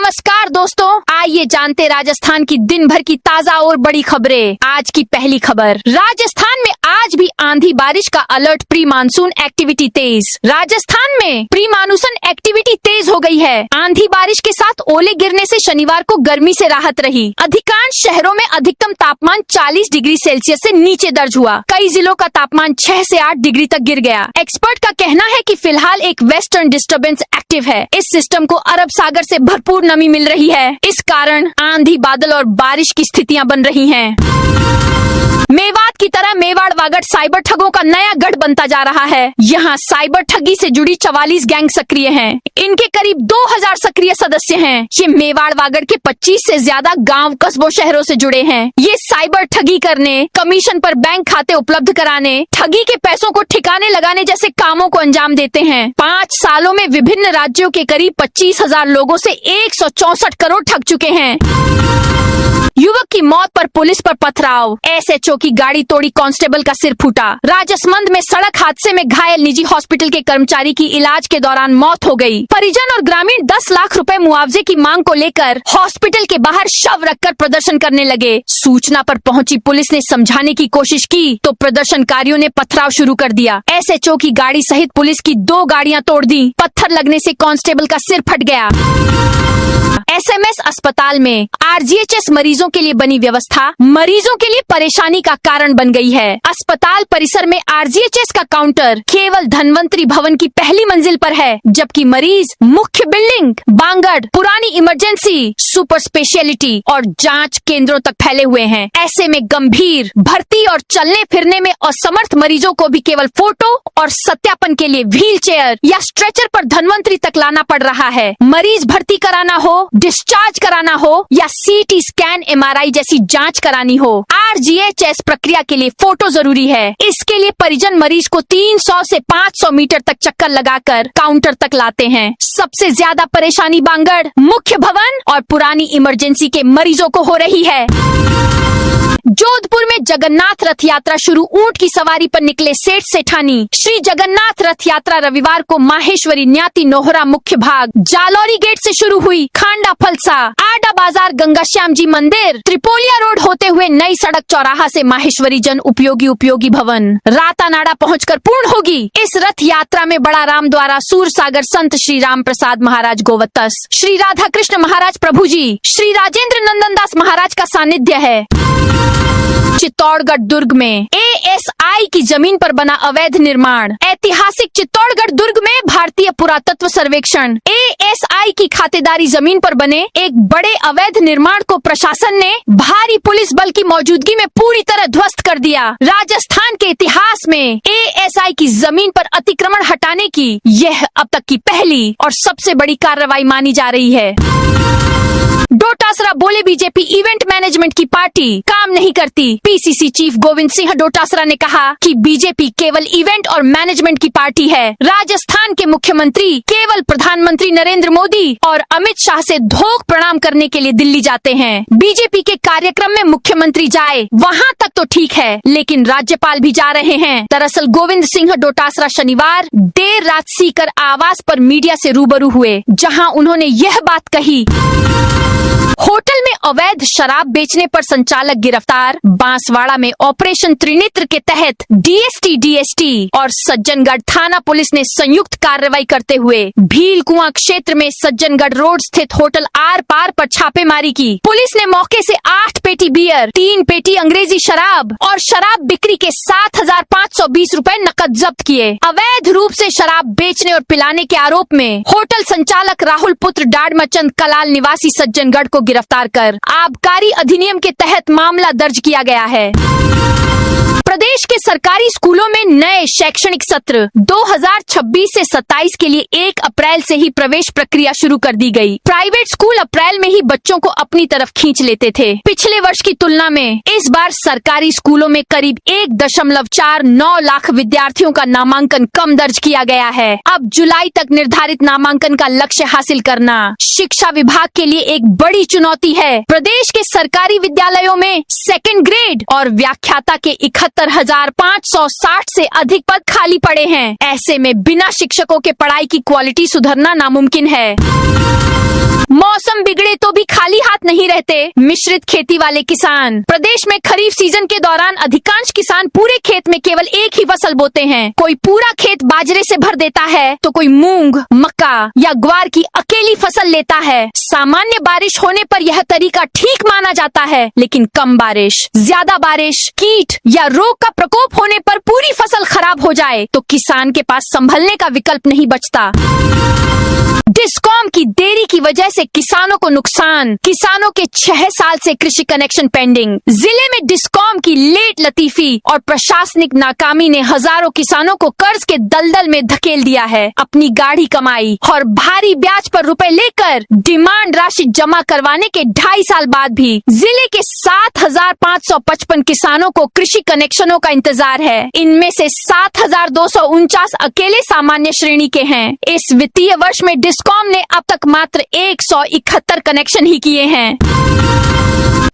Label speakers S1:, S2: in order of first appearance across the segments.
S1: नमस्कार दोस्तों, आइए जानते राजस्थान की दिन भर की ताजा और बड़ी खबरें। आज की पहली खबर, राजस्थान में आज भी आंधी बारिश का अलर्ट, प्री मानसून एक्टिविटी तेज। राजस्थान में प्री मानसून एक्टिविटी तेज हो गई है। आंधी बारिश के साथ ओले गिरने से शनिवार को गर्मी से राहत रही। अधिकांश शहरों में अधिकतम तापमान 40 डिग्री सेल्सियस से नीचे दर्ज हुआ। कई जिलों का तापमान 6 से 8 डिग्री तक गिर गया। एक्सपर्ट का कहना है कि फिलहाल एक वेस्टर्न डिस्टर्बेंस एक्टिव है। इस सिस्टम को अरब सागर से भरपूर नमी मिल रही है। इस कारण आंधी, बादल और बारिश की स्थितियां बन रही हैं। मेवात की तरह मेवाड़ वागड़ साइबर ठगों का नया गढ़ बनता जा रहा है। यहाँ साइबर ठगी से जुड़ी 44 गैंग सक्रिय हैं। इनके करीब 2000 सक्रिय सदस्य हैं। ये मेवाड़ वागड़ के 25 से ज्यादा गांव, कस्बों, शहरों से जुड़े हैं। ये साइबर ठगी करने, कमीशन पर बैंक खाते उपलब्ध कराने, ठगी के पैसों को ठिकाने लगाने जैसे कामों को अंजाम देते हैं। 5 सालों में विभिन्न राज्यों के करीब 25,000 लोगों से 164 करोड़ ठग चुके हैं। युवक की मौत पर पुलिस पर पथराव, एसएचओ की गाड़ी तोड़ी, कांस्टेबल का सिर फूटा। राजसमंद में सड़क हादसे में घायल निजी हॉस्पिटल के कर्मचारी की इलाज के दौरान मौत हो गई। परिजन और ग्रामीण 10 लाख रुपए मुआवजे की मांग को लेकर हॉस्पिटल के बाहर शव रखकर प्रदर्शन करने लगे। सूचना पर पहुंची पुलिस ने समझाने की कोशिश की तो प्रदर्शनकारियों ने पथराव शुरू कर दिया। एसएचओ की गाड़ी सहित पुलिस की 2 गाड़ियां तोड़ दी। पत्थर लगने से कांस्टेबल का सिर फट गया। एसएमएस अस्पताल में आरजीएचएस मरीजों के लिए बनी व्यवस्था मरीजों के लिए परेशानी का कारण बन गई है। अस्पताल परिसर में आरजीएचएस का काउंटर केवल धनवंतरी भवन की पहली मंजिल पर है, जबकि मरीज मुख्य बिल्डिंग, बांगड़, पुरानी इमरजेंसी, सुपर स्पेशलिटी और जांच केंद्रों तक फैले हुए हैं। ऐसे में गंभीर, भर्ती और चलने फिरने में असमर्थ मरीजों को भी केवल फोटो और सत्यापन के लिए व्हील चेयर या स्ट्रेचर पर धनवंतरी तक लाना पड़ रहा है। मरीज भर्ती कराना हो, डिस्चार्ज कराना हो या सीटी स्कैन, एमआरआई जैसी जांच करानी हो, आरजीएचएस प्रक्रिया के लिए फोटो जरूरी है। इसके लिए परिजन मरीज को 300 से 500 मीटर तक चक्कर लगाकर काउंटर तक लाते हैं। सबसे ज्यादा परेशानी बांगड़, मुख्य भवन और पुरानी इमरजेंसी के मरीजों को हो रही है। जोधपुर में जगन्नाथ रथ यात्रा शुरू, ऊंट की सवारी पर निकले सेठ सेठानी। श्री जगन्नाथ रथ यात्रा रविवार को माहेश्वरी न्याती नोहरा मुख्य भाग जालौरी गेट से शुरू हुई। खांडा फलसा, आडा बाजार, गंगा श्याम जी मंदिर, त्रिपोलिया रोड होते हुए नई सड़क चौराहा से माहेश्वरी जन उपयोगी भवन रातानाडा पहुंचकर पूर्ण होगी। इस रथ यात्रा में बड़ा राम द्वारा, सूरसागर संत श्री राम प्रसाद महाराज गोवत्स, श्री राधा कृष्ण महाराज प्रभु जी, श्री राजेंद्र नंदन दास महाराज का सानिध्य है। चित्तौड़गढ़ दुर्ग में एएसआई की जमीन पर बना अवैध निर्माण। ऐतिहासिक चित्तौड़गढ़ दुर्ग में भारतीय पुरातत्व सर्वेक्षण एएसआई की खातेदारी जमीन पर बने एक बड़े अवैध निर्माण को प्रशासन ने भारी पुलिस बल की मौजूदगी में पूरी तरह ध्वस्त कर दिया। राजस्थान के इतिहास में एएसआई की जमीन पर अतिक्रमण हटाने की यह अब तक की पहली और सबसे बड़ी कार्रवाई मानी जा रही है। डोटासरा बोले बीजेपी इवेंट मैनेजमेंट की पार्टी काम नहीं करती। पीसीसी चीफ गोविंद सिंह डोटासरा ने कहा कि बीजेपी केवल इवेंट और मैनेजमेंट की पार्टी है। राजस्थान के मुख्यमंत्री केवल प्रधानमंत्री नरेंद्र मोदी और अमित शाह से धोख प्रणाम करने के लिए दिल्ली जाते हैं। बीजेपी के कार्यक्रम में मुख्यमंत्री जाए वहाँ तक तो ठीक है, लेकिन राज्यपाल भी जा रहे हैं। दरअसल गोविंद सिंह डोटासरा शनिवार देर रात सीकर आवास पर मीडिया से रूबरू हुए, जहाँ उन्होंने यह बात कही। होटल में अवैध शराब बेचने पर संचालक गिरफ्तार। बांसवाड़ा में ऑपरेशन त्रिनेत्र के तहत डीएसटी और सज्जनगढ़ थाना पुलिस ने संयुक्त कार्रवाई करते हुए भील कुआं क्षेत्र में सज्जनगढ़ रोड स्थित होटल आर पार पर छापेमारी की। पुलिस ने मौके से 8 पेटी बियर, 3 पेटी अंग्रेजी शराब और शराब बिक्री के 7,520 रुपए नकद जब्त किए। अवैध रूप से शराब बेचने और पिलाने के आरोप में होटल संचालक राहुल पुत्र डाडमचंद कलाल निवासी सज्जनगढ़ को गिरफ्तार कर आबकारी अधिनियम के तहत मामला दर्ज किया गया है। प्रदेश के सरकारी स्कूलों में नए शैक्षणिक सत्र 2026 से 27 के लिए 1 अप्रैल से ही प्रवेश प्रक्रिया शुरू कर दी गई। प्राइवेट स्कूल अप्रैल में ही बच्चों को अपनी तरफ खींच लेते थे। पिछले वर्ष की तुलना में इस बार सरकारी स्कूलों में करीब 1.49 लाख विद्यार्थियों का नामांकन कम दर्ज किया गया है। अब जुलाई तक निर्धारित नामांकन का लक्ष्य हासिल करना शिक्षा विभाग के लिए एक बड़ी चुनौती है। प्रदेश के सरकारी विद्यालयों में सेकंड ग्रेड और व्याख्याता के 71,560 से अधिक पद खाली पड़े हैं। ऐसे में बिना शिक्षकों के पढ़ाई की क्वालिटी सुधरना नामुमकिन है। मौसम बिगड़े तो भी खाली हाथ नहीं रहते मिश्रित खेती वाले किसान। प्रदेश में खरीफ सीजन के दौरान अधिकांश किसान पूरे खेत में केवल एक ही फसल बोते हैं। कोई पूरा खेत बाजरे से भर देता है तो कोई मूंग, मक्का या ग्वार की अकेली फसल लेता है। सामान्य बारिश होने पर यह तरीका ठीक माना जाता है, लेकिन कम बारिश, ज्यादा बारिश, कीट या रोग का प्रकोप होने पर पूरी फसल खराब हो जाए तो किसान के पास संभलने का विकल्प नहीं बचता। डिस्कॉम की देरी की वजह से किसानों को नुकसान। किसानों के 6 साल से कृषि कनेक्शन पेंडिंग। जिले में डिस्कॉम की लेट लतीफी और प्रशासनिक नाकामी ने हजारों किसानों को कर्ज के दलदल में धकेल दिया है। अपनी गाढ़ी कमाई और भारी ब्याज पर रुपए लेकर डिमांड राशि जमा करवाने के 2.5 साल बाद भी जिले के 7,555 किसानों को कृषि कनेक्शनों का इंतजार है। इनमें से 7,249 अकेले सामान्य श्रेणी के हैं। इस वित्तीय वर्ष में डिस्कॉम ने अब तक मात्र 171 कनेक्शन ही किए हैं।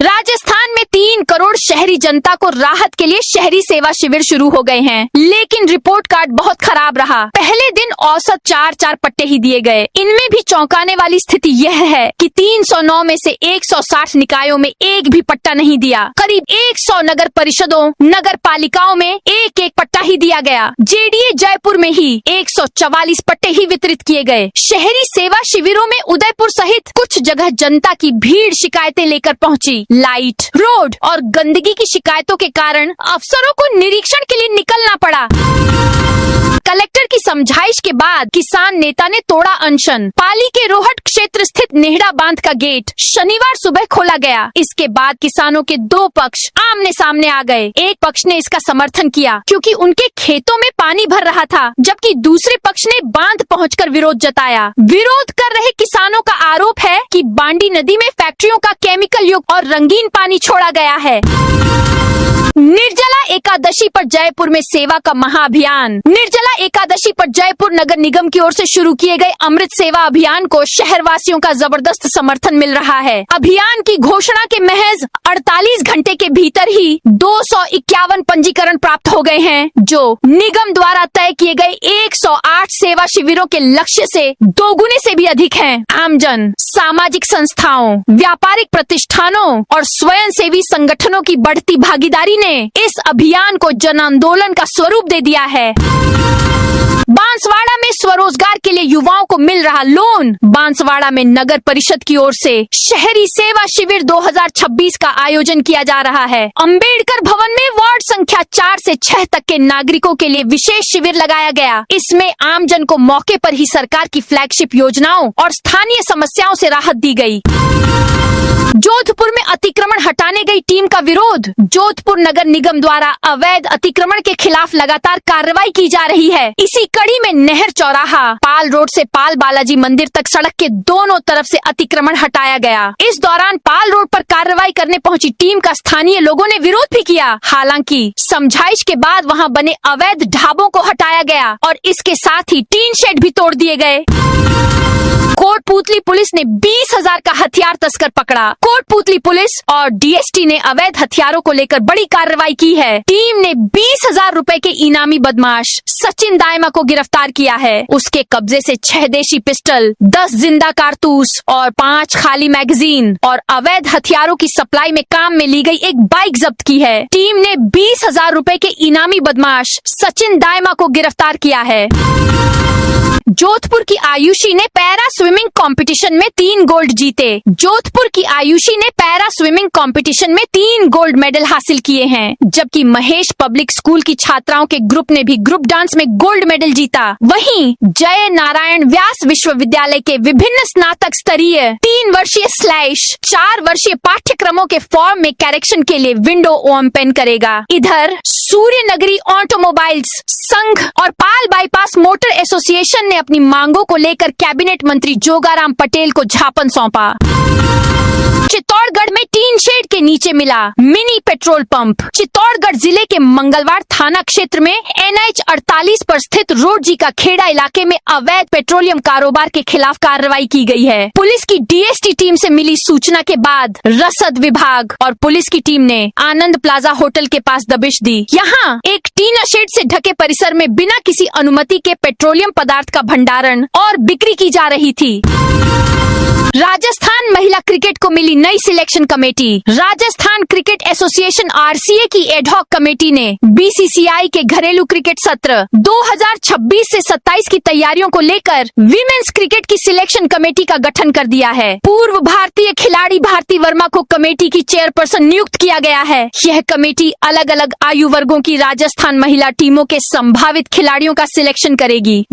S1: राजस्थान में 3 करोड़ शहरी जनता को राहत के लिए शहरी सेवा शिविर शुरू हो गए हैं, लेकिन रिपोर्ट कार्ड बहुत खराब रहा। पहले दिन औसत 4 पट्टे ही दिए गए। इनमें भी चौंकाने वाली स्थिति यह है कि 309 में से 160 निकायों में एक भी पट्टा नहीं दिया। करीब 100 नगर परिषदों, नगर पालिकाओं में एक पट्टा ही दिया गया। जेडीए जयपुर में ही 144 पट्टे ही वितरित किए गए। शहरी सेवा शिविरों में उदयपुर सहित कुछ जगह जनता की भीड़ शिकायतें लेकर पहुंची। लाइट, रोड और गंदगी की शिकायतों के कारण अफसरों को निरीक्षण के लिए निकलना पड़ा। कलेक्टर की समझाइश के बाद किसान नेता ने तोड़ा अनशन। पाली के रोहट क्षेत्र स्थित नेहड़ा बांध का गेट शनिवार सुबह खोला गया। इसके बाद किसानों के 2 पक्ष आमने सामने आ गए। एक पक्ष ने इसका समर्थन किया क्योंकि उनके खेतों में पानी भर रहा था, जबकि दूसरे पक्ष ने बांध पहुंचकर विरोध जताया। विरोध कर रहे किसानों का आरोप है कि बांडी नदी में फैक्ट्रियों का केमिकल युक्त और रंगीन पानी छोड़ा गया है। निर्जला एकादशी पर जयपुर में सेवा का महाअभियान। निर्जला एकादशी पर जयपुर नगर निगम की ओर से शुरू किए गए अमृत सेवा अभियान को शहरवासियों का जबरदस्त समर्थन मिल रहा है। अभियान की घोषणा के महज 48 घंटे के भीतर ही 251 पंजीकरण प्राप्त हो गए हैं, जो निगम द्वारा तय किए गए 108 सेवा शिविरों के लक्ष्य से 2 गुने से भी अधिक हैं। आमजन, सामाजिक संस्थाओं, व्यापारिक प्रतिष्ठानों और स्वयंसेवी संगठनों की बढ़ती भागीदारी ने इस अभियान को जन आंदोलन का स्वरूप दे दिया है। बांसवाड़ा में स्वरोजगार के लिए युवाओं को मिल रहा लोन। बांसवाड़ा में नगर परिषद की ओर से शहरी सेवा शिविर 2026 का आयोजन किया जा रहा है। अंबेडकर भवन में वार्ड संख्या 4 से 6 तक के नागरिकों के लिए विशेष शिविर लगाया गया। इसमें आमजन को मौके पर ही सरकार की फ्लैगशिप योजनाओं और स्थानीय समस्याओं से राहत दी गई। जोधपुर में अतिक्रमण हटाने गई टीम का विरोध। जोधपुर नगर निगम द्वारा अवैध अतिक्रमण के खिलाफ लगातार कार्रवाई की जा रही है। इसी कड़ी में नहर चौराहा, पाल रोड से पाल बालाजी मंदिर तक सड़क के दोनों तरफ से अतिक्रमण हटाया गया। इस दौरान पाल रोड पर कार्रवाई करने पहुंची टीम का स्थानीय लोगों ने विरोध भी किया। हालांकि समझाइश के बाद वहां बने अवैध ढाबों को हटाया गया और इसके साथ ही टीन शेड भी तोड़ दिए गए। कोटपूतली पुलिस ने 20,000 का हथियार तस्कर पकड़ा। कोटपूतली पुलिस और डीएसटी ने अवैध हथियारों को लेकर बड़ी कार्रवाई की है। टीम ने 20,000 रुपए के इनामी बदमाश सचिन दायमा को गिरफ्तार किया है। उसके कब्जे से 6 देशी पिस्टल, 10 जिंदा कारतूस और 5 खाली मैगजीन और अवैध हथियारों की सप्लाई में काम में ली गई एक बाइक जब्त की है। टीम ने 20,000 रुपए के इनामी बदमाश सचिन दायमा को गिरफ्तार किया है। जोधपुर की आयुषी ने पैरा स्विमिंग कंपटीशन में 3 गोल्ड जीते। जोधपुर की आयुषी ने पैरा स्विमिंग कंपटीशन में 3 गोल्ड मेडल हासिल किए हैं, जबकि महेश पब्लिक स्कूल की छात्राओं के ग्रुप ने भी ग्रुप डांस में गोल्ड मेडल जीता। वहीं जय नारायण व्यास विश्वविद्यालय के विभिन्न स्नातक स्तरीय 3 वर्षीय / 4 वर्षीय पाठ्यक्रमों के फॉर्म में करेक्शन के लिए विंडो ओपन करेगा। इधर सूर्य नगरी ऑटोमोबाइल्स संघ और पाल बाईपास मोटर एसोसिएशन ने अपनी मांगों को लेकर कैबिनेट मंत्री जोगाराम पटेल को ज्ञापन सौंपा। चित्तौड़गढ़ में टीन शेड के नीचे मिला मिनी पेट्रोल पंप। चित्तौड़गढ़ जिले के मंगलवार थाना क्षेत्र में NH 48 पर स्थित रोडजी का खेड़ा इलाके में अवैध पेट्रोलियम कारोबार के खिलाफ कार्रवाई की गई है। पुलिस की DST टीम से मिली सूचना के बाद रसद विभाग और पुलिस की टीम ने आनंद प्लाजा होटल के पास दबिश दी। यहाँ एक टीना शेड से ढके परिसर में बिना किसी अनुमति के पेट्रोलियम पदार्थ का भंडारण और बिक्री की जा रही थी। राजस्थान महिला क्रिकेट को मिली नई selection committee. Rajasthan cricket association RCA की एडहॉक कमेटी ने BCCI के घरेलू क्रिकेट सत्र 2026 से 27 की तैयारियों को लेकर विमेंस क्रिकेट की सिलेक्शन कमेटी का गठन कर दिया है। पूर्व भारतीय खिलाड़ी भारती वर्मा को कमेटी की चेयरपर्सन नियुक्त किया गया है। यह कमेटी अलग अलग आयु वर्गों की राजस्थान महिला टीमों के संभावित खिलाड़ियों का सिलेक्शन करेगी।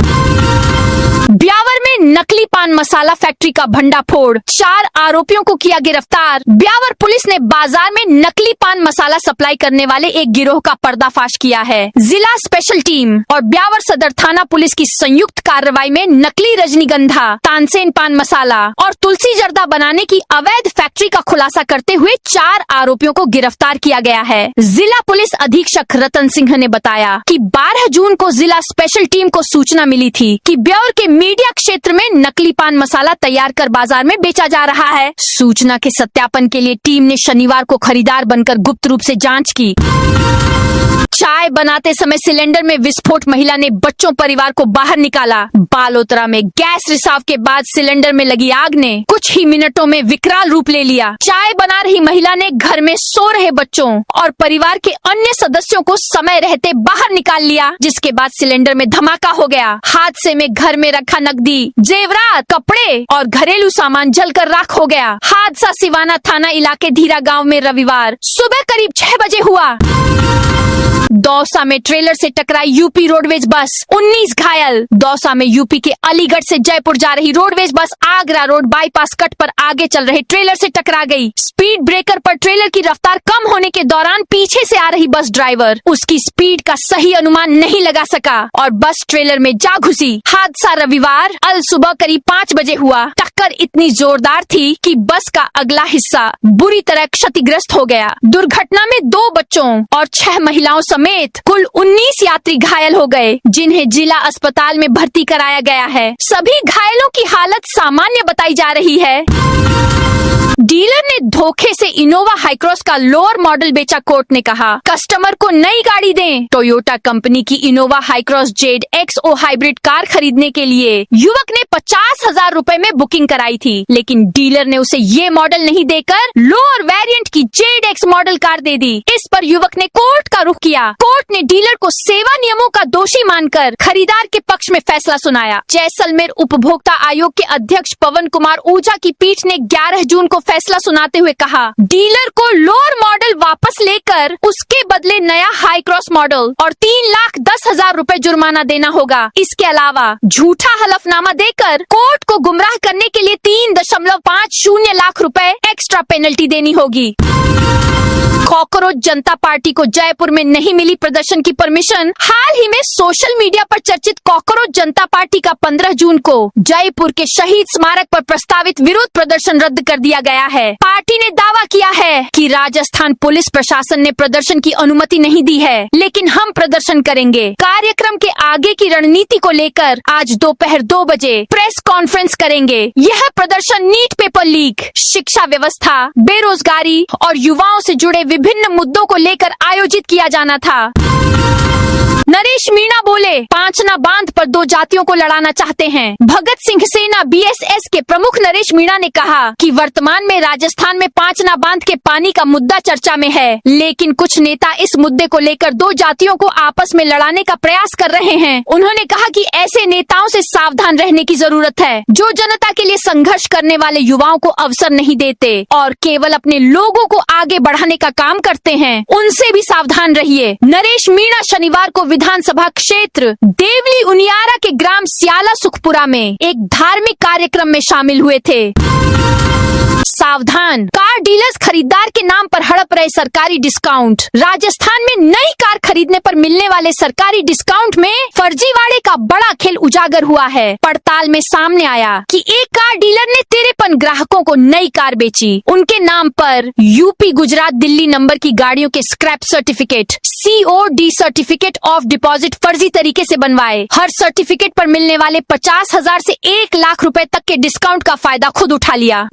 S1: ब्यावर में नकली पान मसाला फैक्ट्री का भंडाफोड़, 4 आरोपियों को किया गिरफ्तार। ब्यावर पुलिस ने बाजार में नकली पान मसाला सप्लाई करने वाले एक गिरोह का पर्दाफाश किया है। जिला स्पेशल टीम और ब्यावर सदर थाना पुलिस की संयुक्त कार्रवाई में नकली रजनीगंधा, तानसेन पान मसाला और तुलसी जर्दा बनाने की अवैध फैक्ट्री का खुलासा करते हुए 4 आरोपियों को गिरफ्तार किया गया है। जिला पुलिस अधीक्षक रतन सिंह ने बताया कि 12 जून को जिला स्पेशल टीम को सूचना मिली थी कि ब्यावर के मीडिया क्षेत्र में नकली पान मसाला तैयार कर बाजार में बेचा जा रहा है। सूचना के सत्यापन के लिए टीम ने शनिवार को खरीदार बनकर गुप्त रूप से जांच की। चाय बनाते समय सिलेंडर में विस्फोट, महिला ने बच्चों परिवार को बाहर निकाला। बालोतरा में गैस रिसाव के बाद सिलेंडर में लगी आग ने कुछ ही मिनटों में विकराल रूप ले लिया। चाय बना रही महिला ने घर में सो रहे बच्चों और परिवार के अन्य सदस्यों को समय रहते बाहर निकाल लिया, जिसके बाद सिलेंडर में धमाका हो गया। हादसे में घर में रखा नकदी, जेवरात, कपड़े और घरेलू सामान जलकर राख हो गया। हादसा सिवाना थाना इलाके धीरा गांव में रविवार सुबह करीब 6 बजे हुआ। दौसा में ट्रेलर से टकराई यूपी रोडवेज बस, 19 घायल। दौसा में यूपी के अलीगढ़ से जयपुर जा रही roadways bus Agra road bypass cut पर आगे चल रहे ट्रेलर से टकरा गई। स्पीड ब्रेकर पर ट्रेलर की रफ्तार कम होने के दौरान पीछे से आ रही बस ड्राइवर उसकी स्पीड का सही अनुमान नहीं लगा सका और बस ट्रेलर में जा घुसी। हादसा रविवार अल सुबह करीब 5 बजे हुआ। टक्कर इतनी जोरदार थी कि बस का अगला हिस्सा बुरी तरह क्षतिग्रस्त हो गया। दुर्घटना में 2 बच्चों और 6 महिलाओं समेत कुल 19 यात्री घायल हो गए, जिन्हें जिला अस्पताल में भर्ती कराया गया है। सभी घायलों की हालत सामान्य बताई जा रही है। डीलर ने धोखे से इनोवा हाईक्रॉस का लोअर मॉडल बेचा। कोर्ट ने कहा कस्टमर को नई गाड़ी दें। टोयोटा कंपनी की Innova Hycross Z XO hybrid car खरीदने के लिए युवक ने 50,000 रुपए में बुकिंग कराई थी, लेकिन डीलर ने उसे ये मॉडल नहीं देकर लोअर वेरिएंट की जेड X मॉडल कार दे दी। इस पर युवक ने कोर्ट का रुख किया। कोर्ट ने डीलर को सेवा नियमों का दोषी मानकर खरीदार के पक्ष में फैसला सुनाया। जैसलमेर उपभोक्ता आयोग के अध्यक्ष पवन कुमार ऊझा की पीठ ने 11 जून को फैसला सुनाते हुए कहा डीलर को लोअर मॉडल वापस लेकर उसके बदले नया हाई क्रॉस मॉडल और 3,10,000 रुपए जुर्माना देना होगा। इसके अलावा झूठा हलफनामा देकर कोर्ट को गुमराह करने के लिए 3.50 लाख रुपए एक्स्ट्रा पेनल्टी देनी होगी। कॉकरोच जनता पार्टी को जयपुर में नहीं मिली प्रदर्शन की परमिशन। हाल ही में सोशल मीडिया पर चर्चित कॉकरोच जनता पार्टी का 15 जून को जयपुर के शहीद स्मारक पर प्रस्तावित विरोध प्रदर्शन रद्द कर दिया गया है। पार्टी ने दावा किया है कि राजस्थान पुलिस प्रशासन ने प्रदर्शन की अनुमति नहीं दी है, लेकिन हम प्रदर्शन करेंगे। कार्यक्रम के आगे की रणनीति को लेकर आज दोपहर 2 बजे प्रेस कॉन्फ्रेंस करेंगे। यह प्रदर्शन नीट पेपर लीक, शिक्षा व्यवस्था, बेरोजगारी और युवाओं से जुड़े विभिन्न मुद्दों को लेकर आयोजित किया जाना था। नरेश मीणा बोले पांचना बांध पर 2 जातियों को लड़ाना चाहते हैं। भगत सिंह सेना BSS के प्रमुख नरेश मीणा ने कहा कि वर्तमान में राजस्थान में पांचना बांध के पानी का मुद्दा चर्चा में है, लेकिन कुछ नेता इस मुद्दे को लेकर 2 जातियों को आपस में लड़ाने का प्रयास कर रहे हैं। उन्होंने कहा कि ऐसे नेताओं से सावधान रहने की जरूरत है, जो जनता के लिए संघर्ष करने वाले युवाओं को अवसर नहीं देते और केवल अपने लोगों को आगे बढ़ाने का काम करते हैं। उनसे भी सावधान रहिए। नरेश मीणा शनिवार को विधानसभा क्षेत्र देवली उनियारा के ग्राम सियाला सुखपुरा में एक धार्मिक कार्यक्रम में शामिल हुए थे। सावधान, कार डीलर्स खरीदार के नाम पर हड़प रहे सरकारी डिस्काउंट। राजस्थान में नई कार खरीदने पर मिलने वाले सरकारी डिस्काउंट में फर्जीवाड़े का बड़ा खेल उजागर हुआ है। पड़ताल में सामने आया कि एक कार डीलर ने 53 ग्राहकों को नई कार बेची। उनके नाम पर यूपी, गुजरात, दिल्ली नंबर की गाड़ियों के scrap certificate, COD certificate of deposit फर्जी तरीके से बनवाए। हर सर्टिफिकेट पर मिलने वाले 50,000 से 1 लाख रुपए तक के डिस्काउंट का फायदा खुद उठा लिया।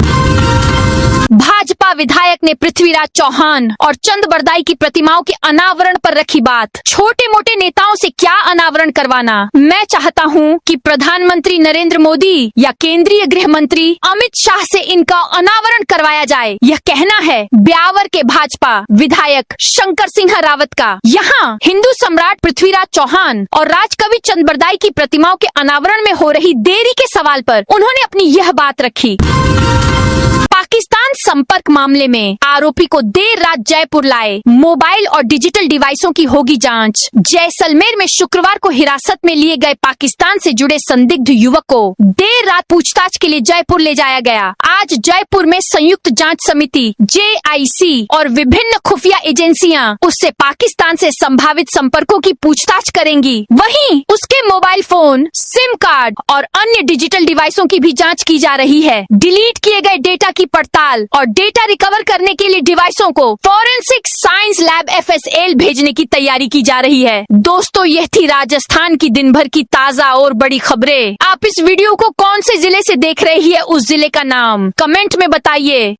S1: भाजपा विधायक ने पृथ्वीराज चौहान और चंद बरदाई की प्रतिमाओं के अनावरण पर रखी बात। छोटे मोटे नेताओं से क्या अनावरण करवाना। मैं चाहता हूं कि प्रधानमंत्री नरेंद्र मोदी या केंद्रीय गृह मंत्री अमित शाह से इनका अनावरण करवाया जाए। यह कहना है ब्यावर के भाजपा विधायक शंकर सिंह रावत का। यहाँ हिंदू सम्राट पृथ्वीराज चौहान और राजकवि चंद बरदाई की प्रतिमाओं के अनावरण में हो रही देरी के सवाल पर उन्होंने अपनी यह बात रखी। पाकिस्तान संपर्क मामले में आरोपी को देर रात जयपुर लाए। मोबाइल और डिजिटल डिवाइसों की होगी जांच। जैसलमेर में शुक्रवार को हिरासत में लिए गए पाकिस्तान से जुड़े संदिग्ध युवक को देर रात पूछताछ के लिए जयपुर ले जाया गया। आज जयपुर में संयुक्त जांच समिति JIC और विभिन्न खुफिया एजेंसियां उससे पाकिस्तान से संभावित संपर्कों की पूछताछ करेंगी। वहीं उसके मोबाइल फोन, सिम कार्ड और अन्य डिजिटल डिवाइसों की भी जांच की जा रही है। डिलीट किए गए डेटा की पड़ताल और डेटा रिकवर करने के लिए डिवाइसों को फॉरेंसिक साइंस लैब FSL भेजने की तैयारी की जा रही है। दोस्तों, यह थी राजस्थान की दिन भर की ताजा और बड़ी खबरें। आप इस वीडियो को कौन से जिले से देख रही है, उस जिले का नाम कमेंट में बताइए।